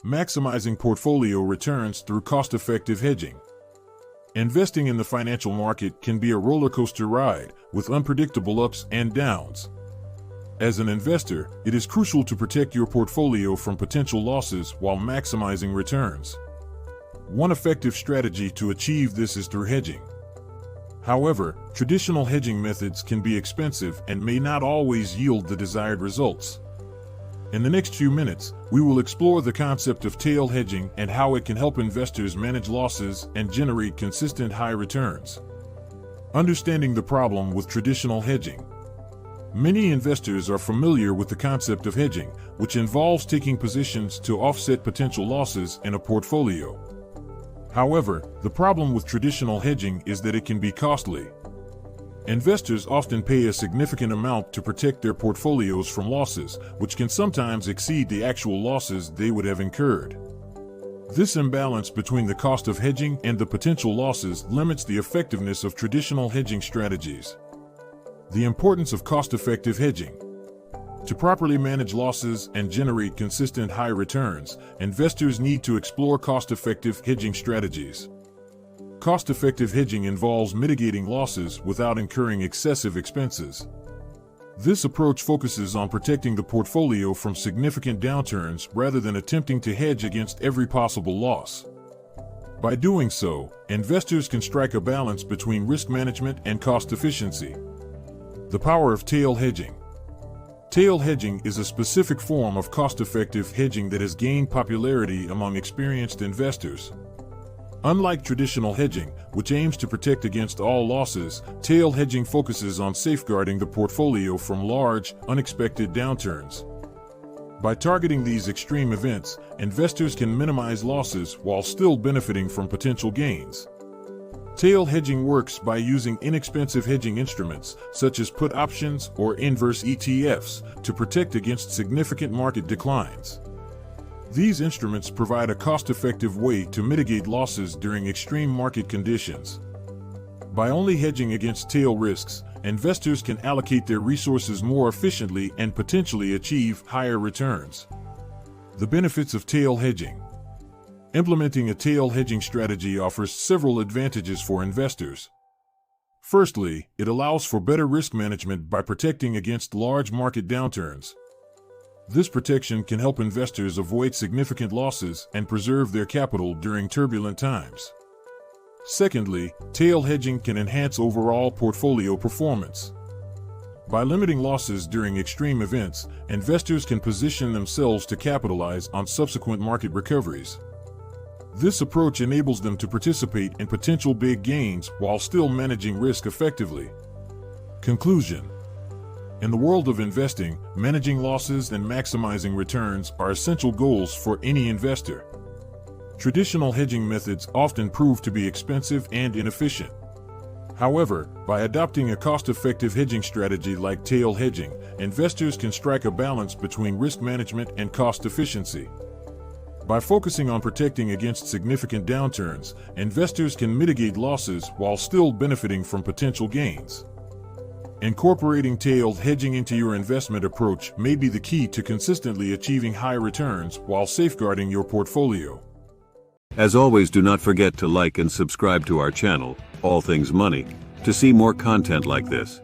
Maximizing portfolio returns through cost-effective hedging. Investing in the financial market can be a roller coaster ride with unpredictable ups and downs. As an investor, it is crucial to protect your portfolio from potential losses while maximizing returns. One effective strategy to achieve this is through hedging. However, traditional hedging methods can be expensive and may not always yield the desired results. In the next few minutes, we will explore the concept of tail hedging and how it can help investors manage losses and generate consistent high returns. Understanding the problem with traditional hedging. Many investors are familiar with the concept of hedging, which involves taking positions to offset potential losses in a portfolio. However, the problem with traditional hedging is that it can be costly. Investors often pay a significant amount to protect their portfolios from losses, which can sometimes exceed the actual losses they would have incurred. This imbalance between the cost of hedging and the potential losses limits the effectiveness of traditional hedging strategies. The importance of cost-effective hedging. To properly manage losses and generate consistent high returns, investors need to explore cost-effective hedging strategies. Cost-effective hedging involves mitigating losses without incurring excessive expenses. This approach focuses on protecting the portfolio from significant downturns rather than attempting to hedge against every possible loss. By doing so, investors can strike a balance between risk management and cost efficiency. The power of tail hedging. Tail hedging is a specific form of cost-effective hedging that has gained popularity among experienced investors. Unlike traditional hedging, which aims to protect against all losses, tail hedging focuses on safeguarding the portfolio from large, unexpected downturns. By targeting these extreme events, investors can minimize losses while still benefiting from potential gains. Tail hedging works by using inexpensive hedging instruments, such as put options or inverse ETFs, to protect against significant market declines. These instruments provide a cost-effective way to mitigate losses during extreme market conditions. By only hedging against tail risks, investors can allocate their resources more efficiently and potentially achieve higher returns. The benefits of tail hedging. Implementing a tail hedging strategy offers several advantages for investors. Firstly, it allows for better risk management by protecting against large market downturns. This protection can help investors avoid significant losses and preserve their capital during turbulent times. Secondly, tail hedging can enhance overall portfolio performance. By limiting losses during extreme events, investors can position themselves to capitalize on subsequent market recoveries. This approach enables them to participate in potential big gains while still managing risk effectively. Conclusion. In the world of investing, managing losses and maximizing returns are essential goals for any investor. Traditional hedging methods often prove to be expensive and inefficient. However, by adopting a cost-effective hedging strategy like tail hedging, investors can strike a balance between risk management and cost efficiency. By focusing on protecting against significant downturns, investors can mitigate losses while still benefiting from potential gains. Incorporating tailed hedging into your investment approach may be the key to consistently achieving high returns while safeguarding your portfolio. As always, do not forget to like and subscribe to our channel, All Things Money, to see more content like this.